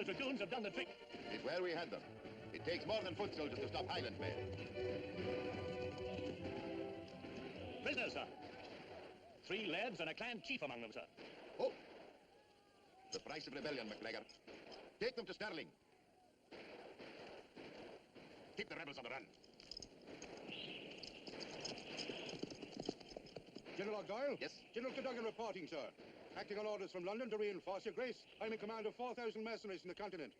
dragoons have done the trick. It's where we had them. It takes more than foot soldiers to stop Highland men. Prisoners, sir. 3 lairds and a clan chief among them, sir. Oh! The price of rebellion, MacGregor. Take them to Stirling. Keep the rebels on the run. General Argyle? Yes? General Cadogan reporting, sir. Acting on orders from London to reinforce your grace, I'm in command of 4,000 mercenaries in the continent.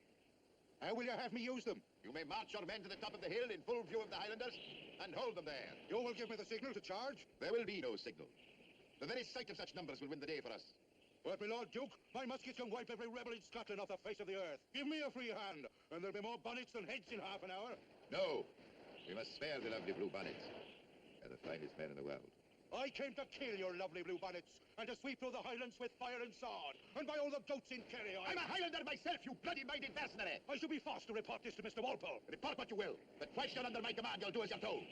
How will you have me use them? You may march your men to the top of the hill in full view of the Highlanders and hold them there. You will give me the signal to charge? There will be no signal. The very sight of such numbers will win the day for us. But, my Lord Duke, my muskets can wipe every rebel in Scotland off the face of the earth. Give me a free hand, and there'll be more bonnets than heads in half an hour. No. We must spare the lovely blue bonnets. They're the finest men in the world. I came to kill your lovely blue bonnets, and to sweep through the Highlands with fire and sword, and by all the goats in Kerry, I'm a Highlander myself, you bloody-minded mercenary! I shall be forced to report this to Mr. Walpole. Report what you will, but twice you're under my command, you'll do as you're told.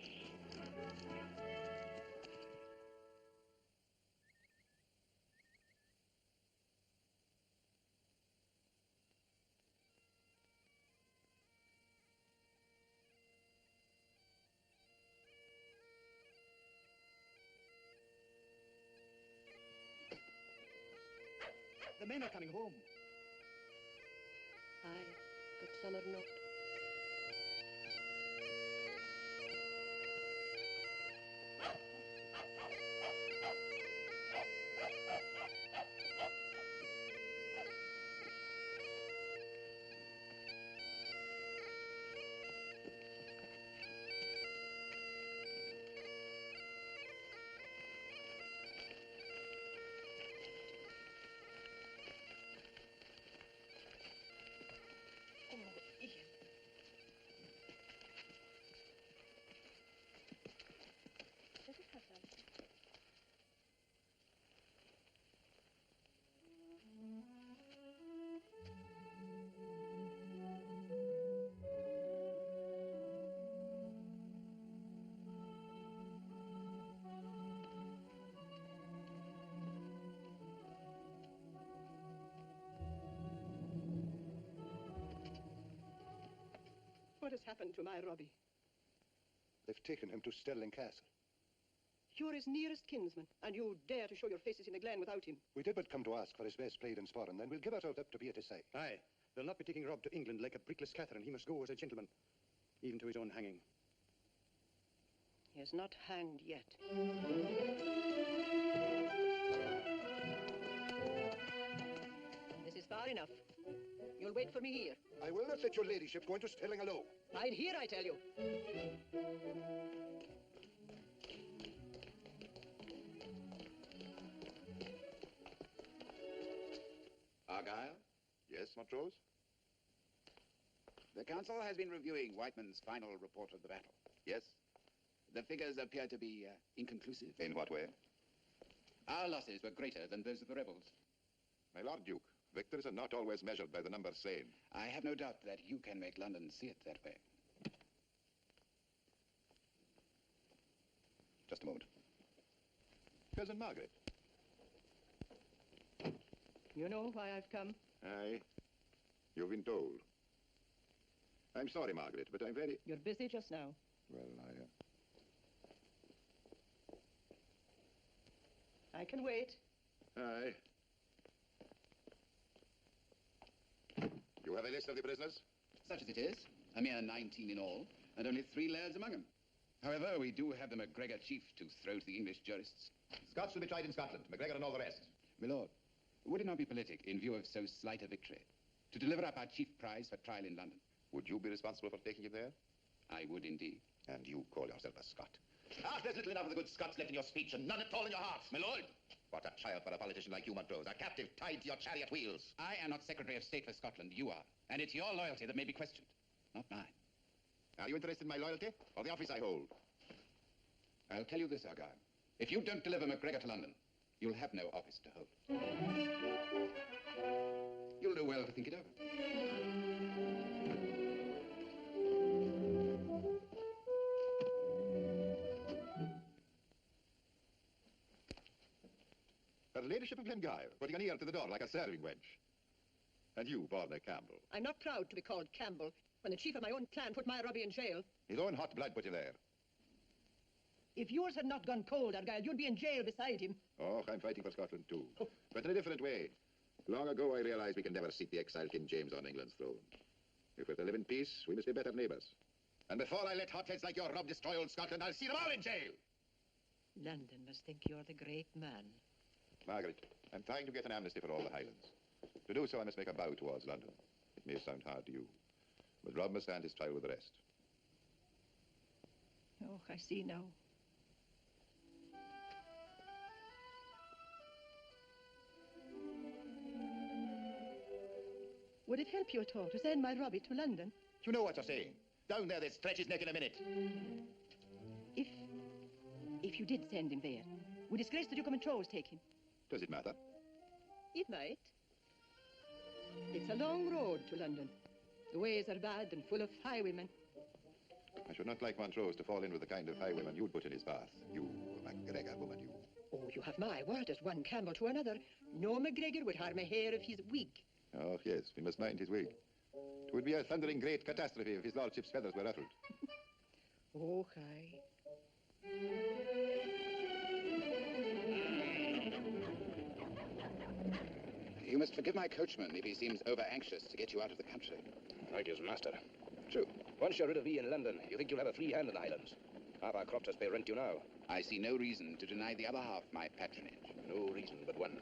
The men are coming home. Aye, but some are not. What has happened to my Robbie? They've taken him to Stirling Castle. You're his nearest kinsman, and you dare to show your faces in the glen without him. We did but come to ask for his best played in sport, and then we'll give ourselves up to be at his side. Aye. They'll not be taking Rob to England like a brickless Catherine. He must go as a gentleman, even to his own hanging. He is not hanged yet. This is far enough. You'll wait for me here. I will not let your ladyship go into Stirling alone. Bide here, I tell you. Argyle? Yes, Montrose? The council has been reviewing Whiteman's final report of the battle. Yes. The figures appear to be inconclusive. In what way? Our losses were greater than those of the rebels. My Lord Duke, victories are not always measured by the number slain. I have no doubt that you can make London see it that way. Just a moment. Cousin Margaret. You know why I've come? Aye. You've been told. I'm sorry, Margaret, but I'm very... You're busy just now. Well, I can wait. Aye. You have a list of the prisoners? Such as it is, a mere 19 in all, and only 3 lairds among them. However, we do have the MacGregor chief to throw to the English jurists. Scots will be tried in Scotland, MacGregor and all the rest. My lord, would it not be politic, in view of so slight a victory, to deliver up our chief prize for trial in London? Would you be responsible for taking him there? I would indeed. And you call yourself a Scot? Ah, there's little enough of the good Scots left in your speech and none at all in your hearts. My lord! What a child for a politician like you, Montrose. A captive tied to your chariot wheels. I am not Secretary of State for Scotland, you are. And it's your loyalty that may be questioned, not mine. Are you interested in my loyalty or the office I hold? I'll tell you this, Argyle. If you don't deliver MacGregor to London, you'll have no office to hold. You'll do well to think it over. Her ladyship of Glengyle, putting an ear to the door like a serving wench. And you, born a Campbell. I'm not proud to be called Campbell when the chief of my own clan put my Robbie in jail. His own hot blood put him there. If yours had not gone cold, Argyle, you'd be in jail beside him. Oh, I'm fighting for Scotland too. But in a different way. Long ago, I realized we can never seat the exiled King James on England's throne. If we're to live in peace, we must be better neighbors. And before I let hotheads like your Rob destroy old Scotland, I'll see them all in jail. London must think you're the great man. Margaret, I'm trying to get an amnesty for all the Highlands. To do so, I must make a bow towards London. It may sound hard to you, but Rob must stand his trial with the rest. Oh, I see now. Would it help you at all to send my Robbie to London? You know what you're saying. Down there, they'd stretch his neck in a minute. If you did send him there, would his Grace the Duke of Montrose take him? Does it matter? It might. It's a long road to London. The ways are bad and full of highwaymen. I should not like Montrose to fall in with the kind of highwayman you'd put in his path. You, MacGregor woman, you. Oh, you have my word as one Campbell to another. No MacGregor would harm a hair of his wig. Oh, yes, we must mind his wig. It would be a thundering great catastrophe if his lordship's feathers were ruffled. Oh, hi. You must forgive my coachman if he seems over-anxious to get you out of the country. Like his master. True. Once you're rid of me in London, you think you'll have a free hand in the Highlands. Half our crofters pay rent you now. I see no reason to deny the other half my patronage. No reason but one.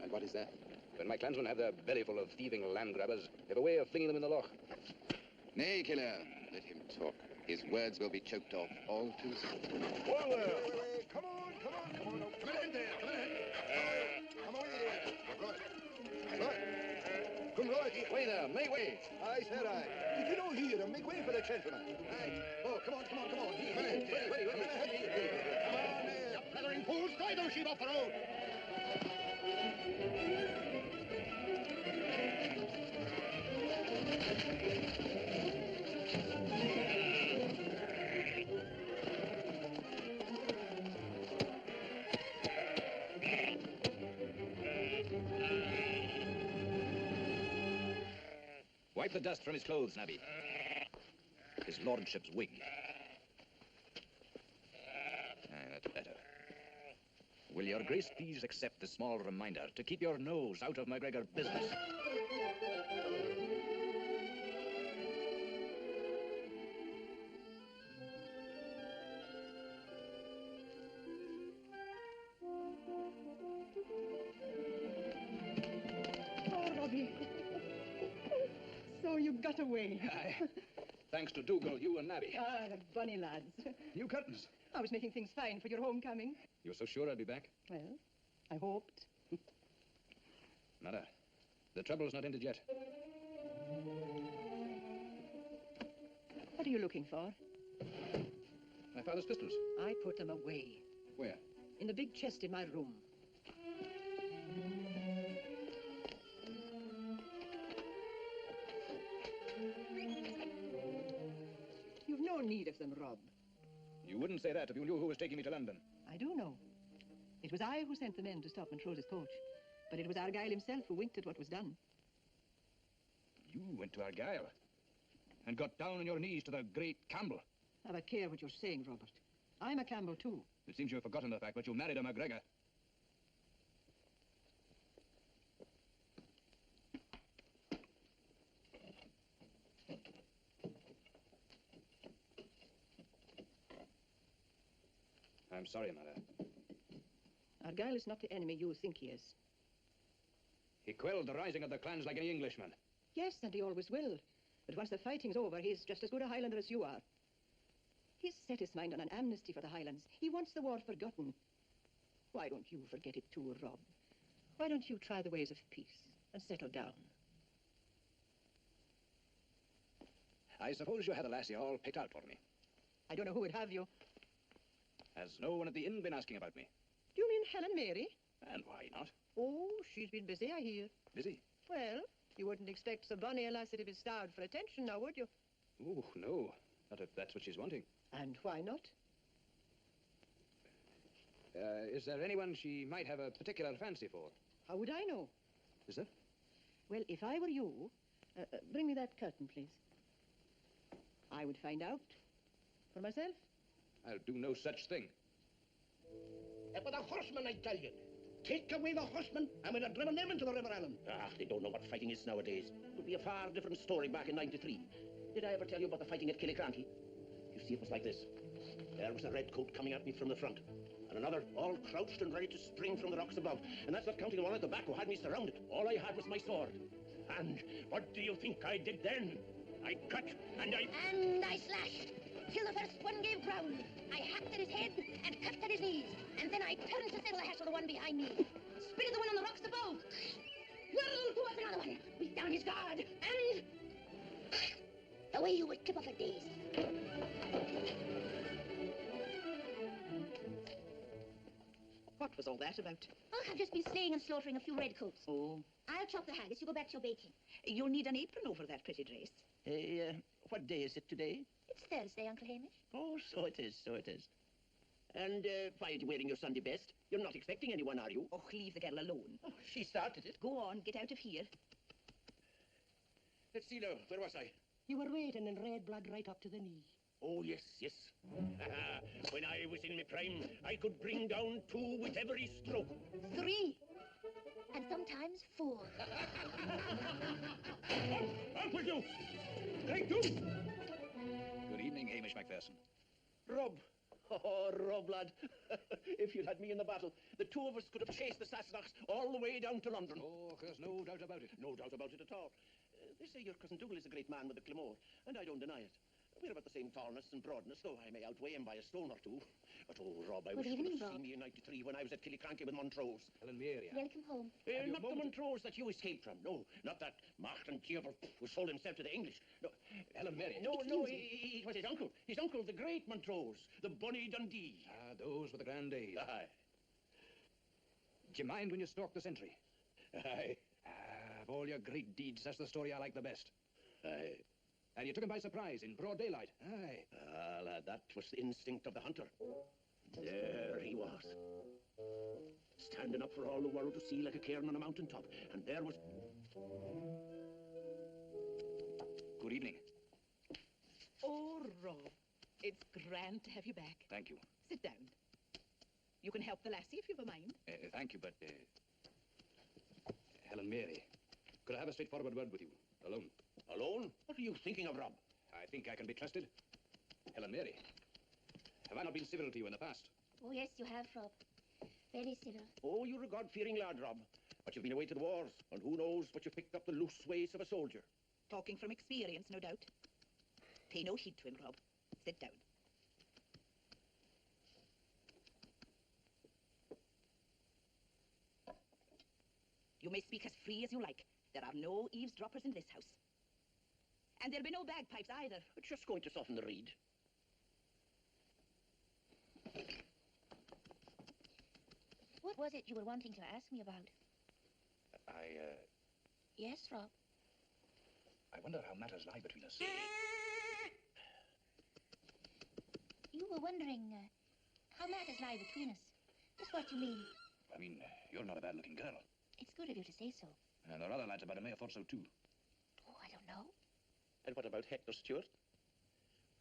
And what is that? When my clansmen have their belly full of thieving land grabbers, they have a way of flinging them in the loch. Nay, killer, let him talk. His words will be choked off all too soon. Whoa, wait. Come on. Come in there, come in. Come away there. Right. Come right. Way there, make way. Aye, said I. If you don't hear him, make way for the gentleman. Aye. Oh, come on. Come in. Come on, you blethering fools, drive those sheep off the road. Wipe the dust from his clothes, Nabby. His lordship's wig. That's better. Will your grace please accept this small reminder to keep your nose out of MacGregor business? Oh, Robbie. So you got away. Aye. Thanks to Dougal, you and Nabby. Ah, the bunny lads. New curtains. I was making things fine for your homecoming. You were so sure I'd be back? Well, I hoped. Nada. The trouble's not ended yet. What are you looking for? My father's pistols. I put them away. Where? In the big chest in my room. You've no need of them, Rob. You wouldn't say that if you knew who was taking me to London. I do know. It was I who sent the men to stop Montrose's coach. But it was Argyle himself who winked at what was done. You went to Argyle and got down on your knees to the great Campbell. Have a care what you're saying, Robert. I'm a Campbell, too. It seems you've forgotten the fact that you married a MacGregor. I'm sorry, Mother. Argyle is not the enemy you think he is. He quelled the rising of the clans like any Englishman. Yes, and he always will. But once the fighting's over, he's just as good a Highlander as you are. He's set his mind on an amnesty for the Highlands. He wants the war forgotten. Why don't you forget it too, Rob? Why don't you try the ways of peace and settle down? I suppose you had a lassie all picked out for me. I don't know who would have you. Has no one at the inn been asking about me? Do you mean Helen Mary? And why not? Oh, she's been busy, I hear. Busy? Well, you wouldn't expect so bonny a lassie to be starved for attention now, would you? Oh, no. Not if that's what she's wanting. And why not? Is there anyone she might have a particular fancy for? How would I know? Is there? Well, if I were you, bring me that curtain, please. I would find out for myself. I'll do no such thing. For the horsemen, I tell you. Take away the horsemen, and we'd have driven them into the River Allen. Ah, they don't know what fighting is nowadays. It would be a far different story back in '93. Did I ever tell you about the fighting at Killiecrankie? You see, it was like this. There was a redcoat coming at me from the front, and another all crouched and ready to spring from the rocks above. And that's not counting the one at the back who had me surrounded. All I had was my sword. And what do you think I did then? I cut and I slashed till the first one gave ground. I hacked at his head and cut at his knees, and then I turned to settle the hash of the one behind me. Spitted the one on the rocks above. Whirled towards another one, beat down his guard, and away you would trip off a daze. What was all that about? Oh, I've just been slaying and slaughtering a few redcoats. Oh. I'll chop the haggis. You go back to your baking. You'll need an apron over that pretty dress. What day is it today? It's Thursday, Uncle Hamish. Oh, so it is, so it is. And why are you wearing your Sunday best? You're not expecting anyone, are you? Oh, leave the girl alone. Oh, she started it. Go on, get out of here. Let's see now, where was I? You were waiting in red blood right up to the knee. Oh, yes, yes. When I was in my prime, I could bring down 2 with every stroke. 3. And sometimes 4. Uncle you! Thank you! Good evening, Hamish Macpherson. Rob. Oh, Rob, lad. If you'd had me in the battle, the 2 of us could have chased the Sassenachs all the way down to London. Oh, there's no doubt about it. No doubt about it at all. They say your cousin Dougal is a great man with the Claymore, and I don't deny it. We're about the same tallness and broadness, though I may outweigh him by a stone or 2. But, oh, Rob, I wish you could have seen me in '93 when I was at Killiecrankie with Montrose. Helen Mary. Welcome home. Not the Montrose that you escaped from. No, not that Martin Diever who sold himself to the English. No, Helen Mary. No, it was his uncle. His uncle, the great Montrose, the Bonnie Dundee. Ah, those were the grand days. Aye. Do you mind when you stalked the sentry? Aye. Of all your great deeds, that's the story I like the best. Aye. And you took him by surprise in broad daylight. Aye. Ah, lad, that was the instinct of the hunter. There he was. Standing up for all the world to see like a cairn on a mountaintop. And there was... Good evening. Oh, Rob, it's grand to have you back. Thank you. Sit down. You can help the lassie if you've a mind. Thank you, but... Helen Mary, could I have a straightforward word with you? Alone. Alone? What are you thinking of, Rob? I think I can be trusted. Helen Mary, have I not been civil to you in the past? Oh, yes, you have, Rob. Very civil. Oh, you're a God-fearing lad, Rob. But you've been away to the wars, and who knows but you picked up the loose ways of a soldier. Talking from experience, no doubt. Pay no heed to him, Rob. Sit down. You may speak as free as you like. There are no eavesdroppers in this house. And there'll be no bagpipes either. It's just going to soften the reed. What was it you were wanting to ask me about? Yes, Rob. I wonder how matters lie between us. You were wondering how matters lie between us. Just what you mean. I mean, you're not a bad-looking girl. It's good of you to say so. And there are other lads about it may have thought so, too. Oh, I don't know. And what about Hector Stewart?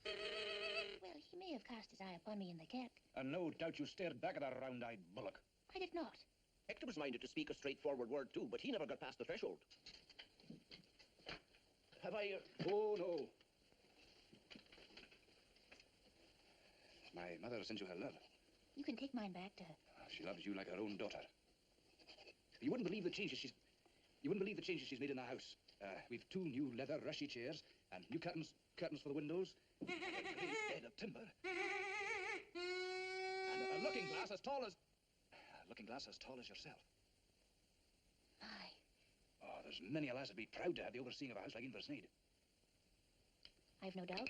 Well, he may have cast his eye upon me in the kirk. And no doubt you stared back at that round-eyed bullock. I did not. Hector was minded to speak a straightforward word, too, but he never got past the threshold. Have I... Oh, no. My mother sends you her love. You can take mine back to her. She loves you like her own daughter. You wouldn't believe the changes she's... You wouldn't believe the changes she's made in the house. We've 2 new leather rushy chairs and new curtains for the windows. A great bed of timber. And a looking glass as tall as... A looking glass as tall as yourself. My. Oh, there's many a lass would be proud to have the overseeing of a house like Inversnaid. I've no doubt.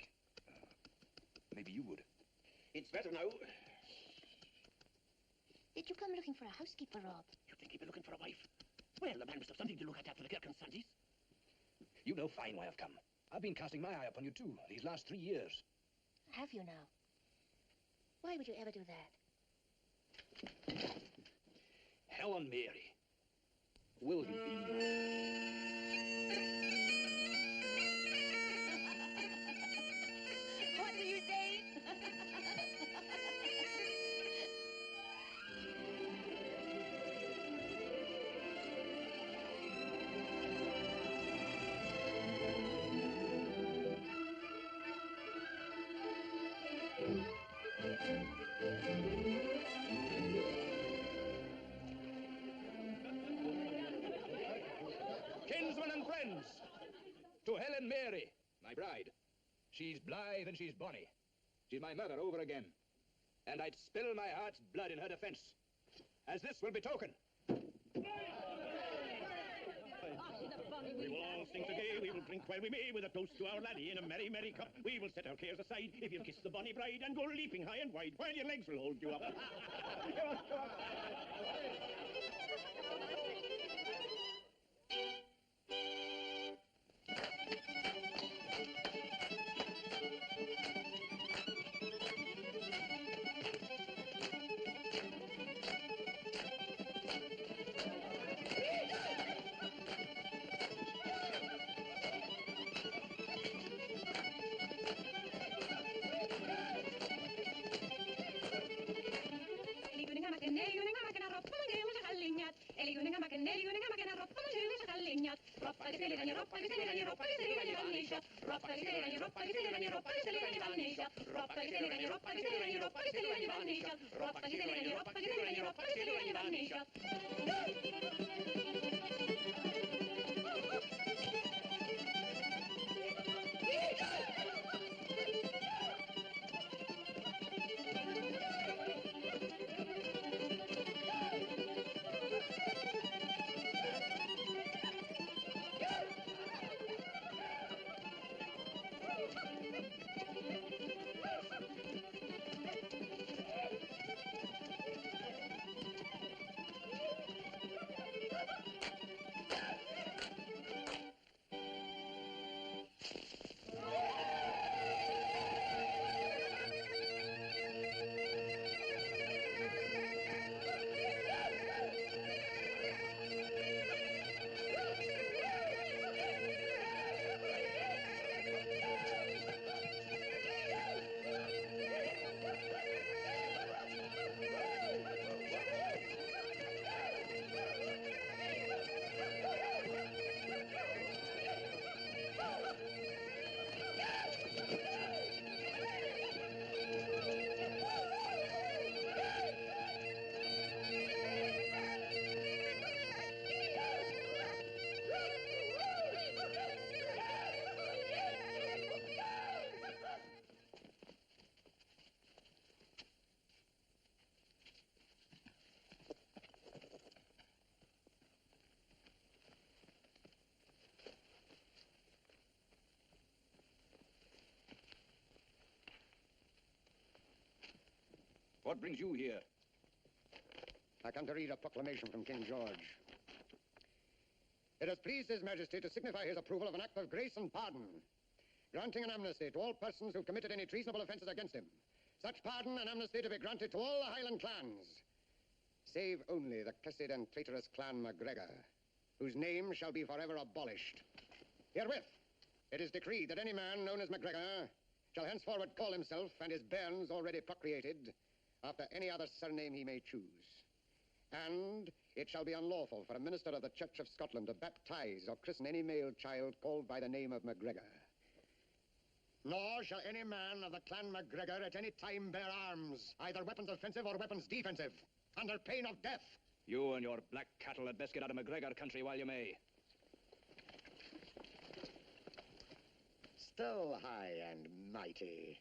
Maybe you would. It's better now. Did you come looking for a housekeeper, Rob? You think he'd be looking for a wife? Well, the man must have something to look at after the kirk and Sundays. You know fine why I've come. I've been casting my eye upon you, too, these last 3 years. Have you now? Why would you ever do that? Helen Mary, will you be... Kinsmen and friends, to Helen Mary, my bride. She's blithe and she's bonny. She's my mother over again. And I'd spill my heart's blood in her defense, as this will betoken. We will all sing together, we will drink while we may, with a toast to our laddie in a merry, merry cup. We will set our cares aside, if you'll kiss the bonny bride, and go leaping high and wide, while your legs will hold you up. Come on, come on. What brings you here? I come to read a proclamation from King George. It has pleased His Majesty to signify his approval of an act of grace and pardon, granting an amnesty to all persons who've committed any treasonable offences against him. Such pardon and amnesty to be granted to all the Highland clans, save only the cursed and traitorous clan MacGregor, whose name shall be forever abolished. Herewith, it is decreed that any man known as MacGregor shall henceforward call himself and his bairns already procreated after any other surname he may choose. And it shall be unlawful for a minister of the Church of Scotland to baptize or christen any male child called by the name of MacGregor. Nor shall any man of the clan MacGregor at any time bear arms, either weapons offensive or weapons defensive, under pain of death. You and your black cattle had best get out of MacGregor country while you may. Still high and mighty.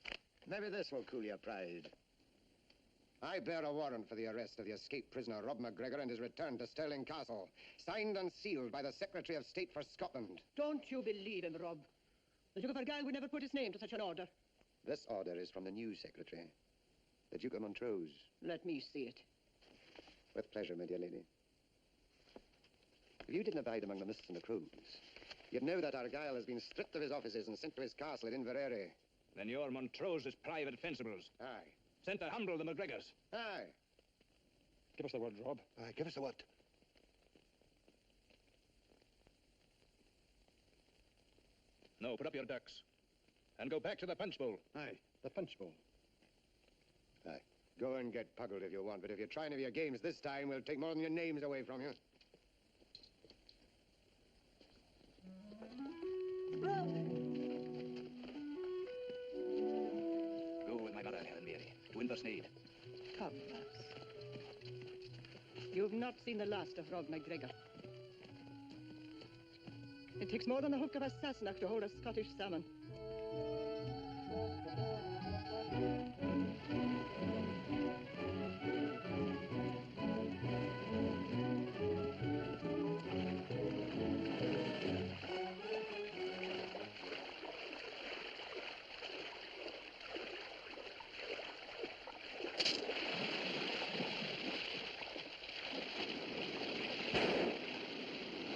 Maybe this will cool your pride. I bear a warrant for the arrest of the escaped prisoner Rob MacGregor and his return to Stirling Castle, signed and sealed by the Secretary of State for Scotland. Don't you believe him, Rob. The Duke of Argyll would never put his name to such an order. This order is from the new Secretary, the Duke of Montrose. Let me see it. With pleasure, my dear lady. If you didn't abide among the mists and the crows, you'd know that Argyll has been stripped of his offices and sent to his castle at Inverary. Then you're Montrose's private fencibles. Aye. Sent to humble the MacGregors. Aye. Give us the word, Rob. Aye, give us the word. No, put up your ducks. And go back to the punch bowl. Aye, the punch bowl. Aye. Go and get puggled if you want, but if you try any of your games this time, we'll take more than your names away from you. Go with my mother, Helen. Mother Sneed. Come, lass. You've not seen the last of Rob MacGregor. It takes more than the hook of a Sassenach to hold a Scottish salmon.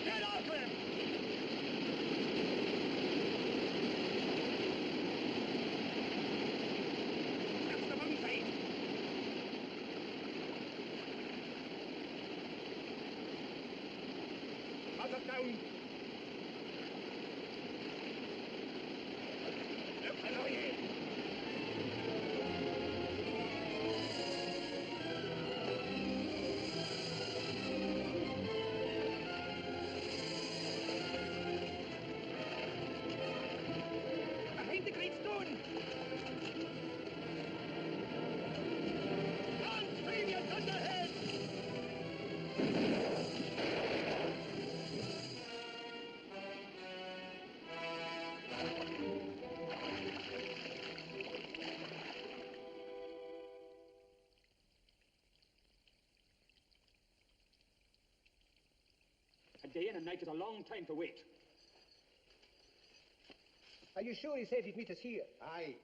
Get after him! That's the wrong side. Out of down. Look, hello here. Behind the great stone! Downstream, you thunderhead! A day and a night is a long time to wait. Are you sure he said he'd meet us here? Aye.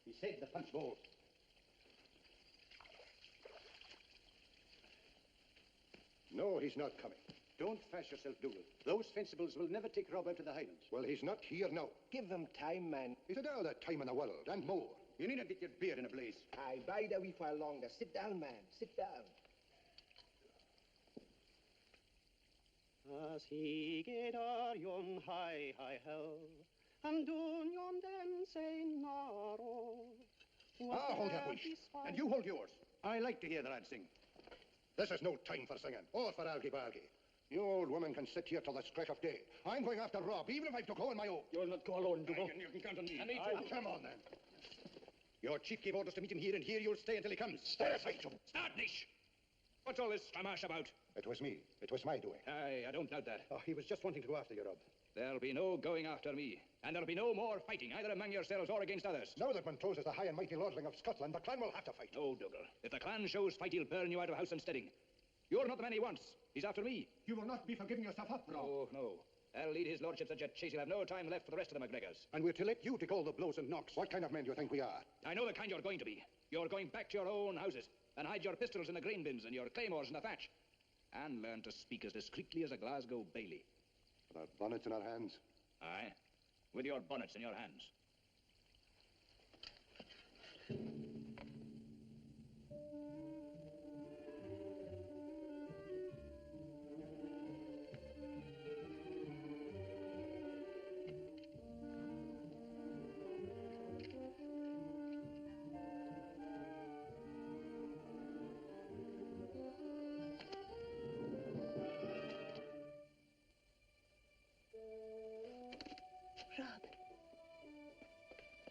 He said the punch bowl. No, he's not coming. Don't fash yourself, Dougal. Those fencibles will never take Rob out to the Highlands. Well, he's not here now. Give them time, man. He's had all the time in the world, and more. You needn't get your beard in a blaze. Aye, bide a wee while longer. Sit down, man. Sit down. As he gaed o'er yon high hill, and doon yon say narrow. Hold your voice. And you hold yours. I like to hear the lad sing. This is no time for singing, or for algy-balgy. You old woman can sit here till the scratch of day. I'm going after Rob, even if I have to go on my own. You'll not go alone, Dougal. You can count on me. And me too. Come on, then. Your chief gave orders to meet him here, and here you'll stay until he comes. Stay aside, you. Start, Nish! What's all this stramash about? It was me. It was my doing. Aye, I don't doubt that. Oh, he was just wanting to go after you, Rob. There'll be no going after me. And there'll be no more fighting, either among yourselves or against others. Now that Montrose is the high and mighty lordling of Scotland, the clan will have to fight. No, Dougal. If the clan shows fight, he'll burn you out of house and steading. You're not the man he wants. He's after me. You will not be for giving yourself up, Rob. Oh, no. I'll lead his lordship such a chase he'll have no time left for the rest of the MacGregors. And we're to let you take all the blows and knocks. What kind of men do you think we are? I know the kind you're going to be. You're going back to your own houses and hide your pistols in the grain bins and your claymores in the thatch. And learn to speak as discreetly as a Glasgow bailey. With our bonnets in our hands. Aye, with your bonnets in your hands.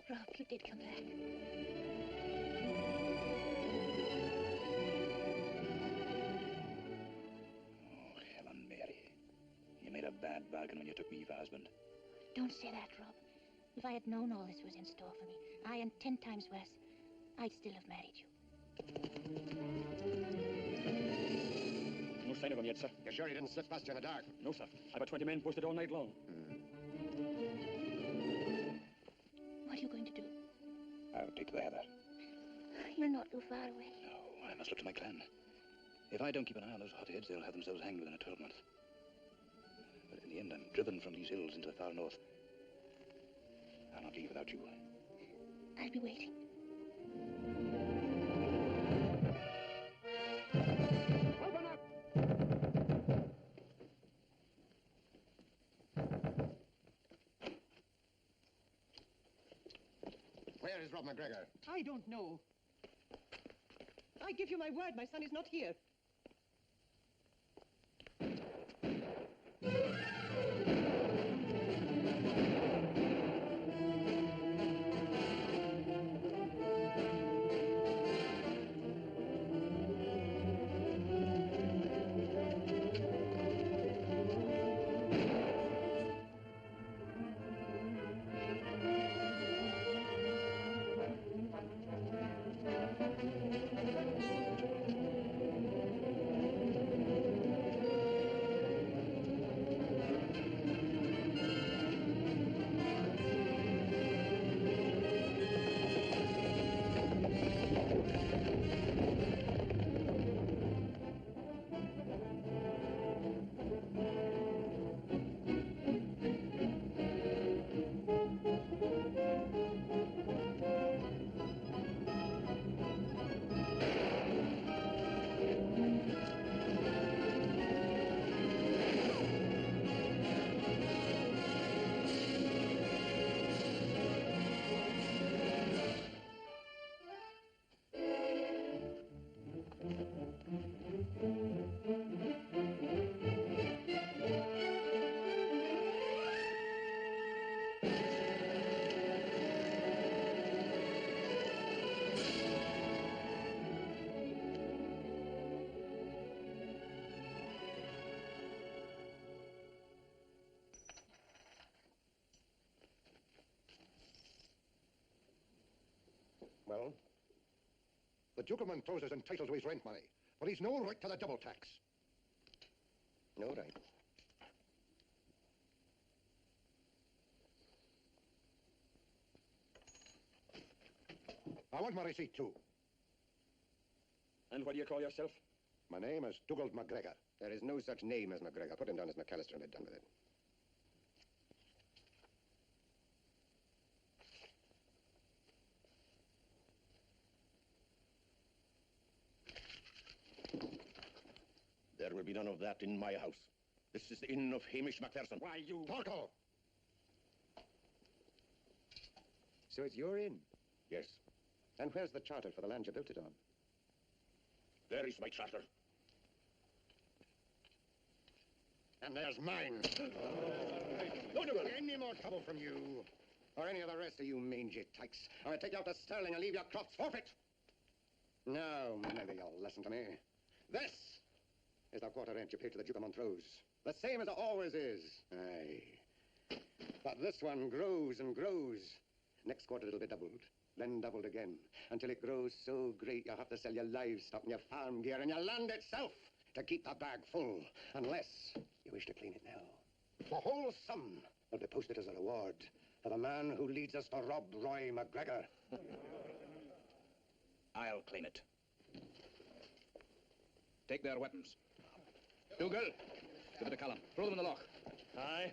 Rob, you did come back. Oh, Helen Mary. You made a bad bargain when you took me for husband. Don't say that, Rob. If I had known all this was in store for me, I and 10 times worse, I'd still have married you. No sign of him yet, sir. You're sure he didn't slip past you in the dark? No, sir. I've got 20 men posted all night long. What are you going to do? I'll take the heather. You're not too far away. No, I must look to my clan. If I don't keep an eye on those hotheads, they'll have themselves hanged within a 12-month. But in the end, I'm driven from these hills into the far north. I'll not leave without you. I'll be waiting. Open up! Where is Rob MacGregor? I don't know. I give you my word, my son is not here. Well? The Duke of Montrose is entitled to his rent money, but he's no right to the double tax. No right. I want my receipt, too. And what do you call yourself? My name is Dougald MacGregor. There is no such name as MacGregor. Put him down as McAllister and be done with it. There will be none of that in my house. This is the inn of Hamish Macpherson. Why, you... Porco! So it's your inn? Yes. And where's the charter for the land you built it on? There is my charter. And there's mine. No, no, no. Any more trouble from you, or any of the rest of you mangy tykes, or I take you out to Stirling and leave your crops forfeit. Now, maybe you'll listen to me. This is the quarter rent you paid to the Duke of Montrose. The same as it always is. Aye. But this one grows and grows. Next quarter it'll be doubled, then doubled again, until it grows so great you'll have to sell your livestock and your farm gear and your land itself to keep the bag full, unless you wish to clean it now. The whole sum will be posted as a reward for the man who leads us to rob Roy MacGregor. I'll claim it. Take their weapons. Dougal, give it to Callum. Throw them in the loch. Aye.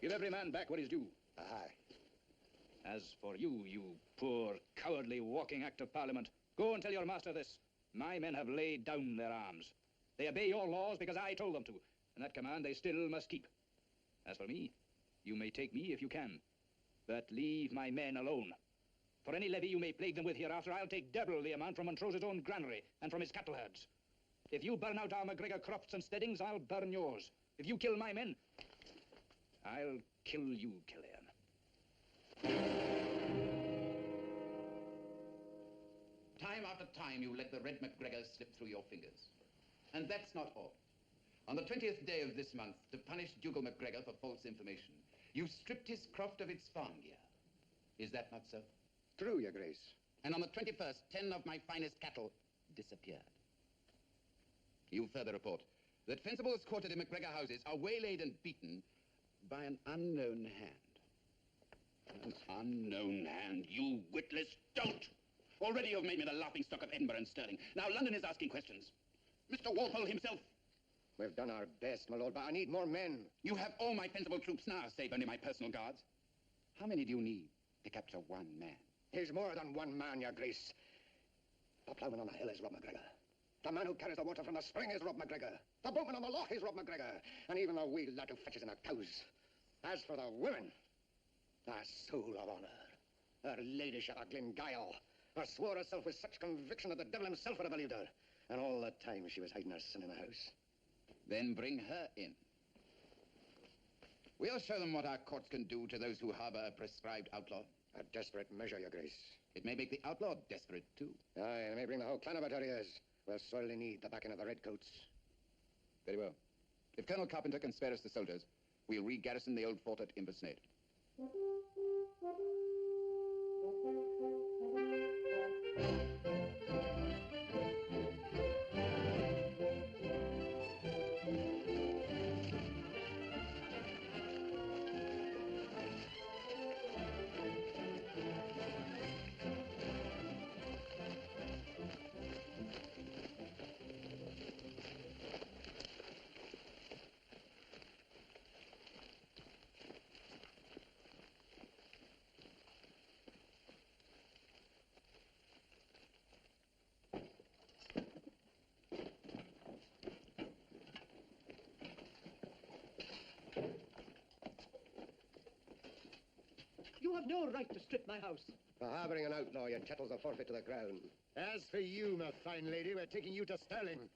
Give every man back what is due. Aye. As for you, you poor, cowardly walking Act of Parliament, go and tell your master this. My men have laid down their arms. They obey your laws because I told them to, and that command they still must keep. As for me, you may take me if you can, but leave my men alone. For any levy you may plague them with hereafter, I'll take double the amount from Montrose's own granary and from his cattle herds. If you burn out our MacGregor crofts and steadings, I'll burn yours. If you kill my men, I'll kill you, Killian. Time after time, you let the Red MacGregor slip through your fingers. And that's not all. On the 20th day of this month, to punish Dougal MacGregor for false information, you stripped his croft of its farm gear. Is that not so? True, Your Grace. And on the 21st, 10 of my finest cattle disappeared. You further report that fencibles quartered in MacGregor houses are waylaid and beaten by an unknown hand. An unknown hand, you witless dolt! Already you've made me the laughingstock of Edinburgh and Stirling. Now London is asking questions. Mr. Walpole himself. We've done our best, my lord, but I need more men. You have all my fencible troops now, save only my personal guards. How many do you need to capture one man? He's more than one man, Your Grace. The ploughman on the hill is Rob MacGregor. The man who carries the water from the spring is Rob MacGregor. The boatman on the loch is Rob MacGregor. And even the wee lad who fetches in our cows. As for the women, a soul of honour. Her ladyship of Glengyle. Her swore herself with such conviction that the devil himself would have believed her. And all the time she was hiding her son in the house. Then bring her in. We'll show them what our courts can do to those who harbor a prescribed outlaw. A desperate measure, Your Grace. It may make the outlaw desperate, too. Aye, and it may bring the whole clan about her ears. We'll sorely need the backing of the redcoats. Very well. If Colonel Carpenter can spare us the soldiers, we'll re-garrison the old fort at Inversnaid. You have no right to strip my house. For harbouring an outlaw, your chattels are forfeit to the crown. As for you, my fine lady, we're taking you to Stirling.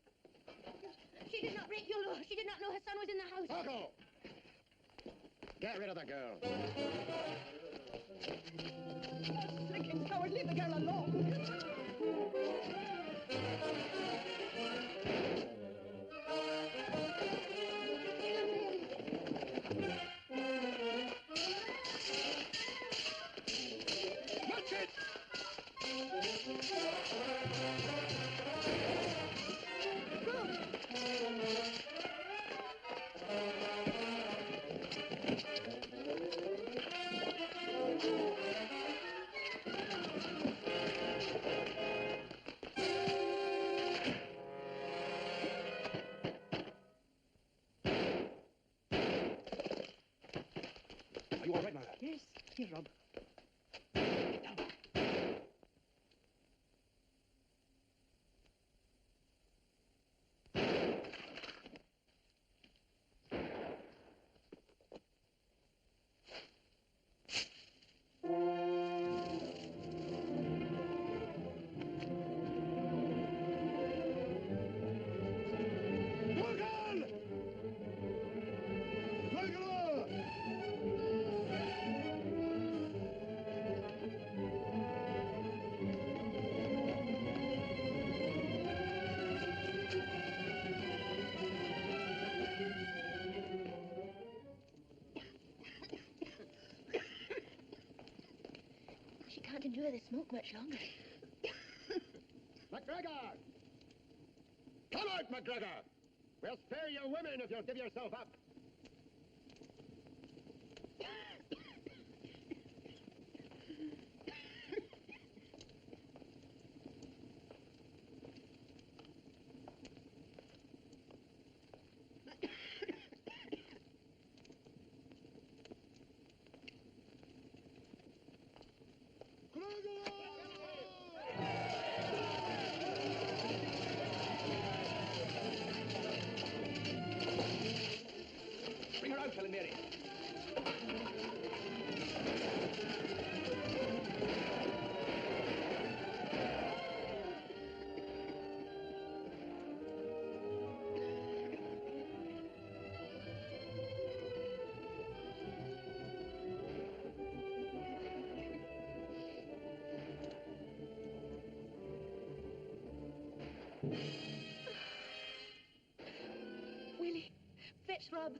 She did not break your law. She did not know her son was in the house. Porco! Get rid of the girl. Slinking coward, leave the girl alone. Yes. Here, Rob. Get down. She can't endure the smoke much longer. McGregor! Come out, McGregor! We'll spare your women if you'll give yourself up. Bring her out, Helen Mary. Willie, fetch Rob.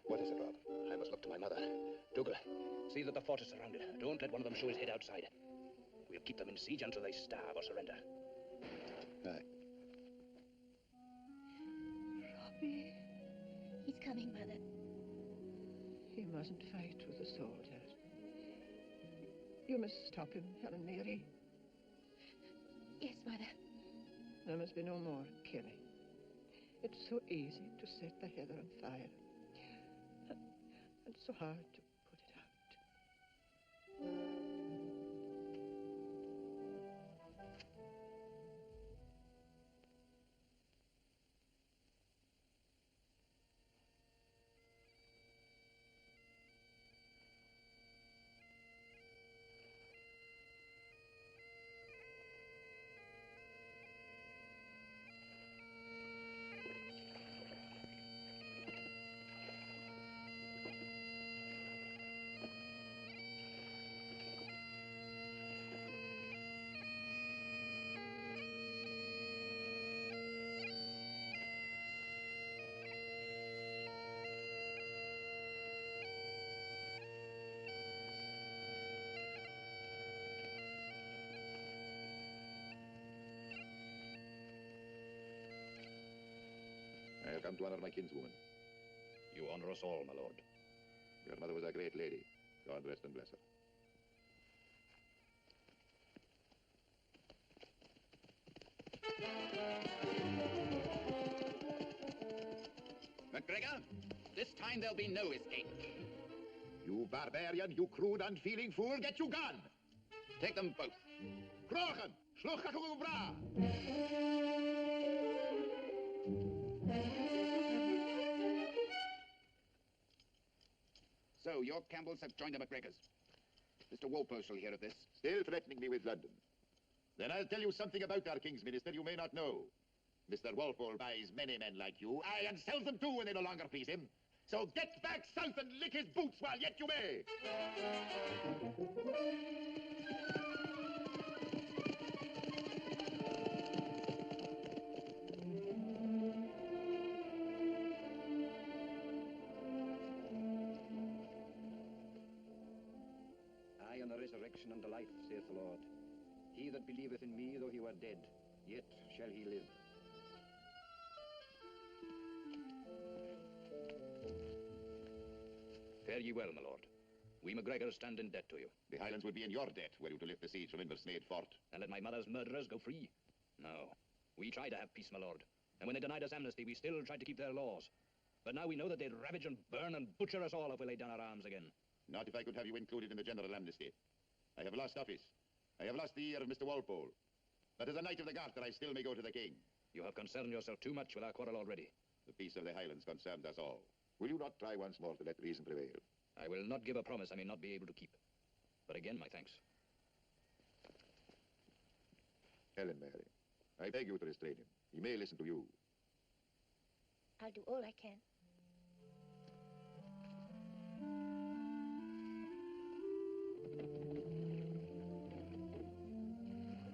What is it, Rob? I must look to my mother. Dougal, see that the fort is surrounded. Don't let one of them show his head outside. We'll keep them in siege until they starve or surrender. Aye. Robbie. He's coming, Mother. He mustn't fight with the soldiers. You must stop him, Helen Mary. Yes, Mother. There must be no more killing. It's so easy to set the heather on fire. And so hard to put it out. I have come to honor my kinswoman. You honor us all, my lord. Your mother was a great lady. God rest and bless her. McGregor, this time there'll be no escape. You barbarian, you crude, unfeeling fool, get you gun! Take them both. Krochen! Schluchkakung bra! So, your Campbells have joined the McGregors. Mr. Walpole shall hear of this. Still threatening me with London. Then I'll tell you something about our King's Minister you may not know. Mr. Walpole buys many men like you, aye, and sells them too when they no longer please him. So get back south and lick his boots while yet you may! and the resurrection and the life, saith the Lord. He that believeth in me, though he were dead, yet shall he live. Fare ye well, my lord. We MacGregors stand in debt to you. The Highlands would be in your debt were you to lift the siege from Inversnaid Fort. And let my mother's murderers go free? No. We tried to have peace, my lord. And when they denied us amnesty, we still tried to keep their laws. But now we know that they'd ravage and burn and butcher us all if we laid down our arms again. Not if I could have you included in the general amnesty. I have lost office. I have lost the ear of Mr. Walpole. But as a Knight of the Garter, I still may go to the King. You have concerned yourself too much with our quarrel already. The peace of the Highlands concerns us all. Will you not try once more to let reason prevail? I will not give a promise I may not be able to keep. But again, my thanks. Helen, Mary, I beg you to restrain him. He may listen to you. I'll do all I can.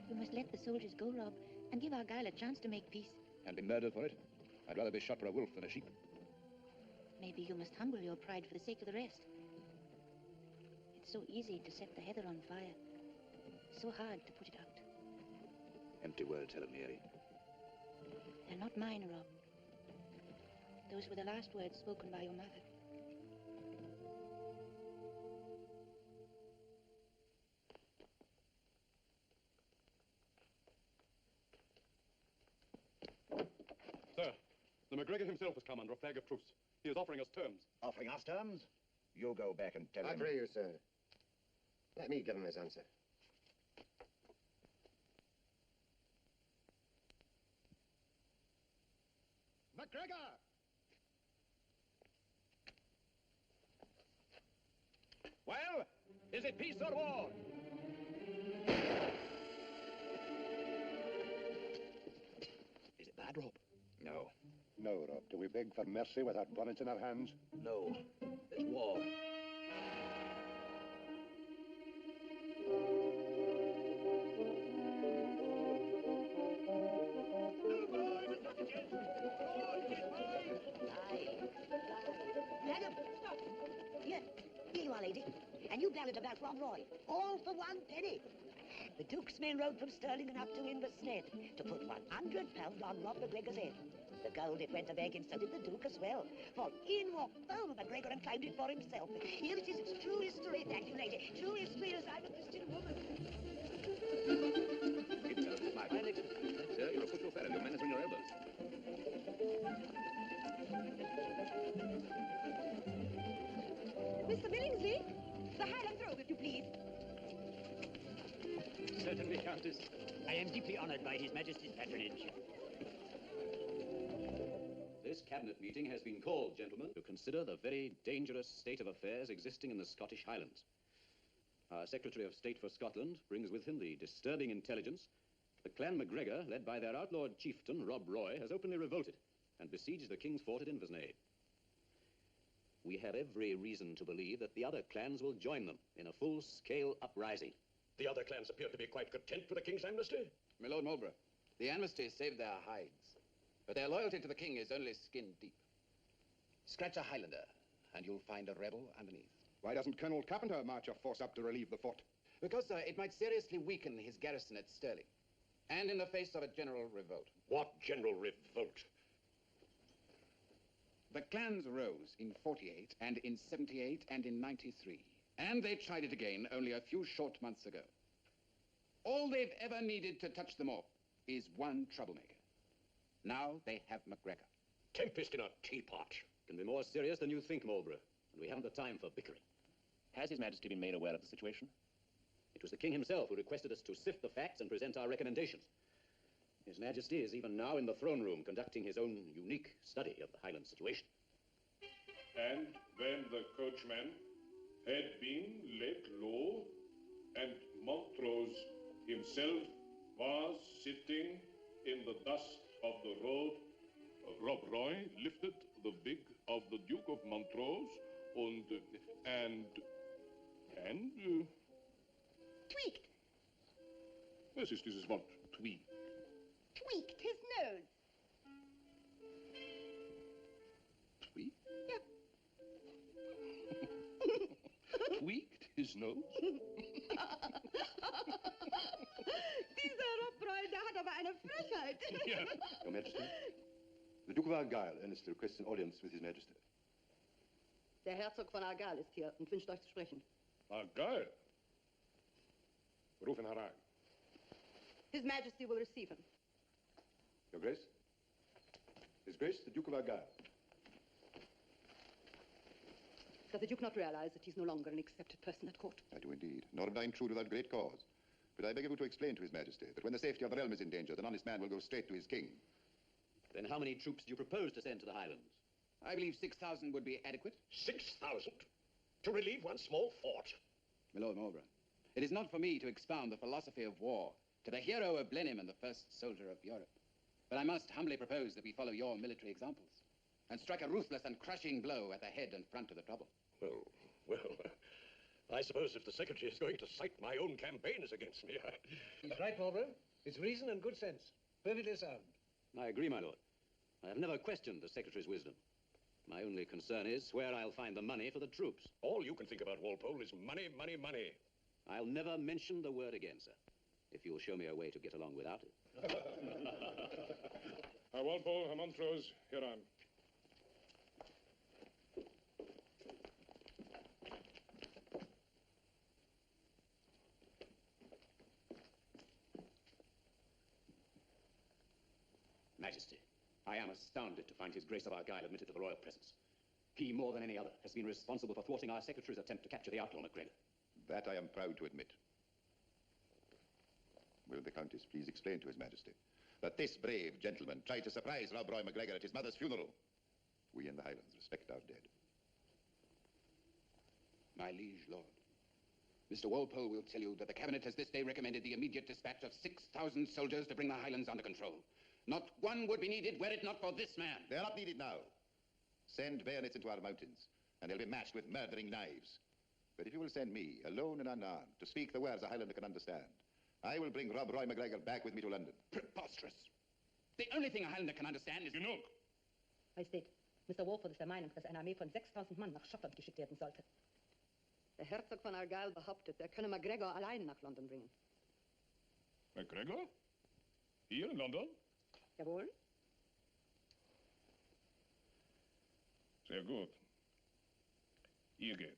You must let the soldiers go, Rob, and give Argyle a chance to make peace. And be murdered for it? I'd rather be shot for a wolf than a sheep. Maybe you must humble your pride for the sake of the rest. It's so easy to set the heather on fire. So hard to put it out. Empty words, Helen Mary. They're not mine, Rob. Those were the last words spoken by your mother. Sir, the MacGregor himself has come under a flag of truce. He is offering us terms. Offering us terms? You go back and tell him. I pray you, sir. Let me give him his answer. MacGregor! Well, is it peace or war? Is it bad, Rob? No. No, Rob. Do we beg for mercy without bonnets in our hands? No. There's war. Madam, stop. Here you are, lady. And you ballad about Rob Roy. All for 1 penny. The Duke's men rode from Stirling and up to Inversnaid to put £100 on Rob MacGregor's head. The gold it went a begging, so did the Duke as well. For in walked Bowl MacGregor and claimed it for himself. Here it is, it's true history, thank you, lady. True history as I'm a Christian woman. It's my fine expertise. Sir, you're a football fellow. Your manners on your elbows. Mr. Billingsley, the Highland robe, if you please. Certainly, Countess. I am deeply honored by His Majesty's patronage. This cabinet meeting has been called, gentlemen, to consider the very dangerous state of affairs existing in the Scottish Highlands. Our Secretary of State for Scotland brings with him the disturbing intelligence the clan MacGregor, led by their outlawed chieftain, Rob Roy, has openly revolted and besieged the King's fort at Inversnaid. We have every reason to believe that the other clans will join them in a full-scale uprising. The other clans appear to be quite content with the King's amnesty. My Lord Marlborough, the amnesty saved their hides, but their loyalty to the King is only skin deep. Scratch a Highlander, and you'll find a rebel underneath. Why doesn't Colonel Carpenter march a force up to relieve the fort? Because, sir, it might seriously weaken his garrison at Stirling, and in the face of a general revolt. What general revolt? The clans rose in 48, and in 78, and in 93. And they tried it again only a few short months ago. All they've ever needed to touch them off is one troublemaker. Now they have MacGregor. Tempest in a teapot. Can be more serious than you think, Marlborough, and we haven't the time for bickering. Has His Majesty been made aware of the situation? It was the King himself who requested us to sift the facts and present our recommendations. His Majesty is even now in the throne room conducting his own unique study of the Highland situation. And when the coachman had been let low, and Montrose himself was sitting in the dust of the road, Rob Roy lifted the wig of the Duke of Montrose and Tweaked. Yes, this is what tweaked. Tweaked his nose. Tweaked? Yeah. Tweaked his nose? Dieser Rob der hat aber eine Frechheit. Your Majesty, the Duke of Argyll earnestly requests an audience with His Majesty. Der Herzog von Argyll ist hier und wünscht euch zu sprechen. Argyll? Ruf ihn herein. His Majesty will receive him. Your Grace? His Grace, the Duke of Argyll. Does the Duke not realize that he's no longer an accepted person at court? I do indeed. Nor am I intrude without great cause. But I beg of you to explain to His Majesty that when the safety of the realm is endangered, an honest man will go straight to his king. Then how many troops do you propose to send to the Highlands? I believe 6,000 would be adequate. 6,000? To relieve one small fort? My Lord Marlborough, it is not for me to expound the philosophy of war to the hero of Blenheim and the first soldier of Europe. But I must humbly propose that we follow your military examples and strike a ruthless and crushing blow at the head and front of the trouble. Well, I suppose if the Secretary is going to cite my own campaigns against me, He's right, Marlborough. It's reason and good sense. Perfectly sound. I agree, my lord. I have never questioned the Secretary's wisdom. My only concern is where I'll find the money for the troops. All you can think about, Walpole, is money, money, money. I'll never mention the word again, sir, if you'll show me a way to get along without it. Walpole, Montrose, here I am. Majesty, I am astounded to find His Grace of Argyll admitted to the royal presence. He, more than any other, has been responsible for thwarting our secretary's attempt to capture the outlaw MacGregor. That I am proud to admit. Will the Countess please explain to His Majesty that this brave gentleman tried to surprise Rob Roy MacGregor at his mother's funeral? We in the Highlands respect our dead. My liege lord, Mr. Walpole will tell you that the Cabinet has this day recommended the immediate dispatch of 6,000 soldiers to bring the Highlands under control. Not one would be needed were it not for this man. They are not needed now. Send bayonets into our mountains, and they'll be matched with murdering knives. But if you will send me, alone and unarmed, to speak the words a Highlander can understand, I will bring Rob Roy MacGregor back with me to London. Preposterous. The only thing a Highlander can understand is... Genug. Majestät, Mr. Walpole ist der Meinung, dass eine Armee von 6.000 Mann nach Schottland geschickt werden sollte. Der Herzog von Argyll behauptet, er könne MacGregor allein nach London bringen. MacGregor? Hier in London? Jawohl. Sehr gut. Ihr geht.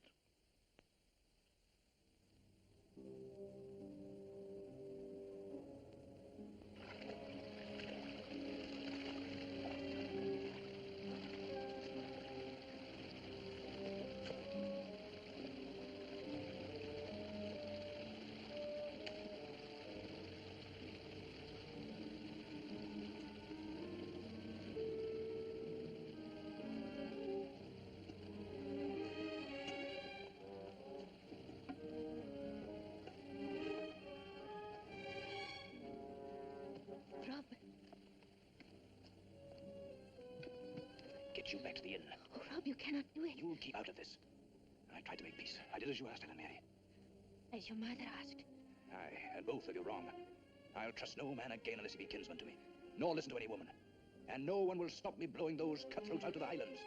Get you back to the inn. Oh, Rob, you cannot do it. You'll keep out of this. I tried to make peace. I did as you asked, Ellen Mary. As your mother asked. Aye, and both of you wrong. I'll trust no man again unless he be kinsman to me, nor listen to any woman. And no one will stop me blowing those cutthroats out of the Highlands.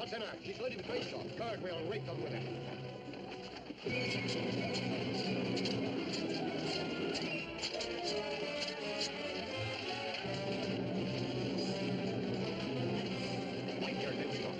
what's in her? She's loaded with grace, sir. Good, we'll rape them with it. Mind your lips, Doc.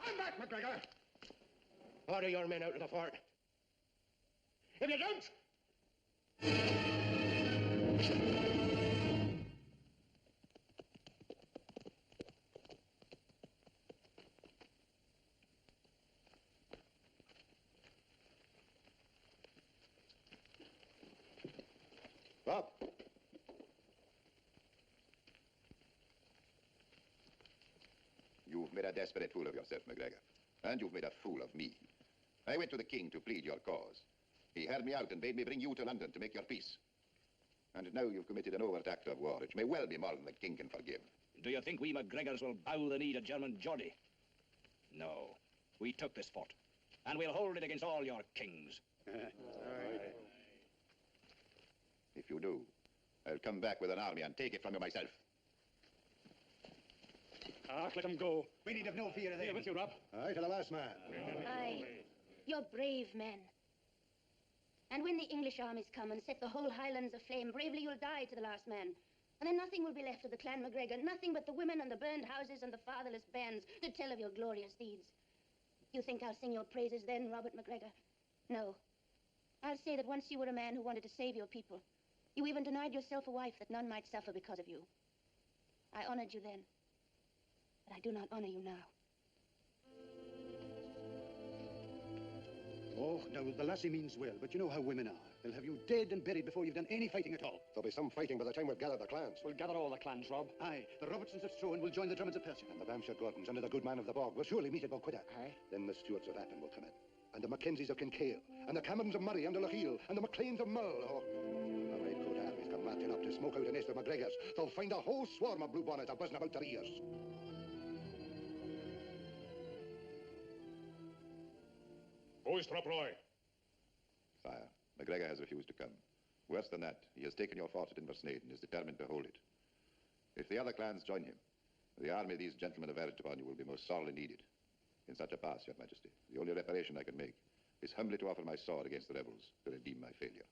Stand back, McGregor! Order your men out of the fort. If you don't... Rob. You've made a desperate fool of yourself, McGregor. And you've made a fool of me. I went to the king to plead your cause. He heard me out and bade me bring you to London to make your peace. And now you've committed an overt act of war, which may well be more than the king can forgive. Do you think we McGregors will bow the knee to German Geordie? No. We took this fort, and we'll hold it against all your kings. If you do, I'll come back with an army and take it from you myself. Let him go. We need have no fear of them. Here with you, Rob. Aye, to the last man. Aye, you're brave men. And when the English armies come and set the whole Highlands aflame, bravely you'll die to the last man. And then nothing will be left of the clan MacGregor, nothing but the women and the burned houses and the fatherless bairns to tell of your glorious deeds. You think I'll sing your praises then, Robert MacGregor? No. I'll say that once you were a man who wanted to save your people. You even denied yourself a wife that none might suffer because of you. I honored you then, but I do not honor you now. Oh, now, the lassie means well, but you know how women are. They'll have you dead and buried before you've done any fighting at all. There'll be some fighting by the time we've gathered the clans. We'll gather all the clans, Rob. Aye, the Robertsons of Strohan will join the Drummonds of Persia. And the Bamshire Gordons, under the good man of the bog, will surely meet at Balquidder. Aye. Then the Stuarts of Appin will come in. And the Mackenzies of Kincaid. And the Camerons of Murray under Lochiel. And the MacLeans of Mull. Oh, the Redcoat armies come marching up to smoke out a nest of MacGregors. They'll find a whole swarm of blue bonnets a buzzing about their ears. Who is Roy? Sire, MacGregor has refused to come. Worse than that, he has taken your fort at Inversnaid and is determined to hold it. If the other clans join him, the army these gentlemen have urged upon you will be most sorely needed. In such a pass, your majesty, the only reparation I can make is humbly to offer my sword against the rebels to redeem my failure.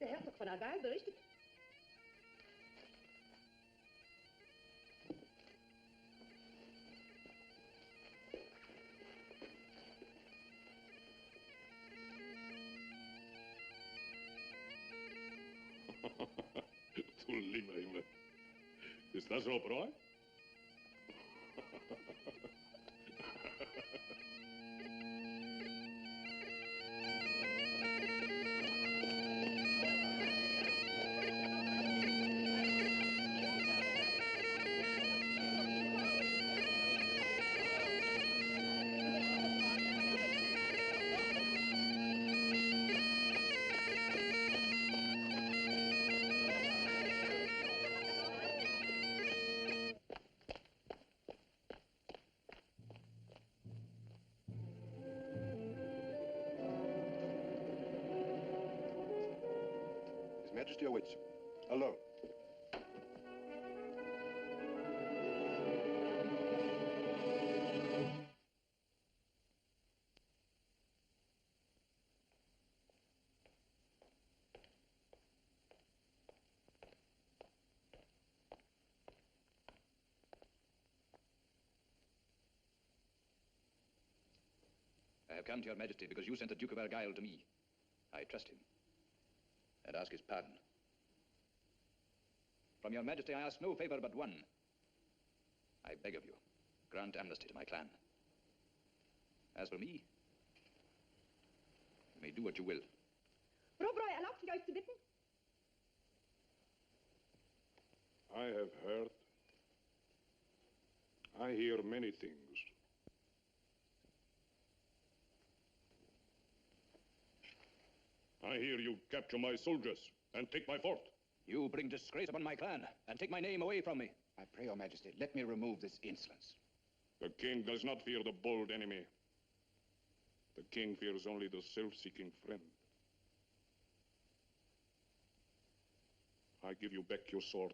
Der Herzog von Argyle berichtet. Du lieber Himmel. Ist das Rob Roy? His Majesty awaits you. Alone. I have come to your majesty because you sent the Duke of Argyle to me. I trust him and ask his pardon. From your majesty, I ask no favor but one. I beg of you, grant amnesty to my clan. As for me, you may do what you will. Rob Roy, erlaubt sich euch zu bitten? I have heard. I hear many things. I hear you capture my soldiers and take my fort. You bring disgrace upon my clan and take my name away from me. I pray your majesty, let me remove this insolence. The king does not fear the bold enemy. The king fears only the self-seeking friend. I give you back your sword.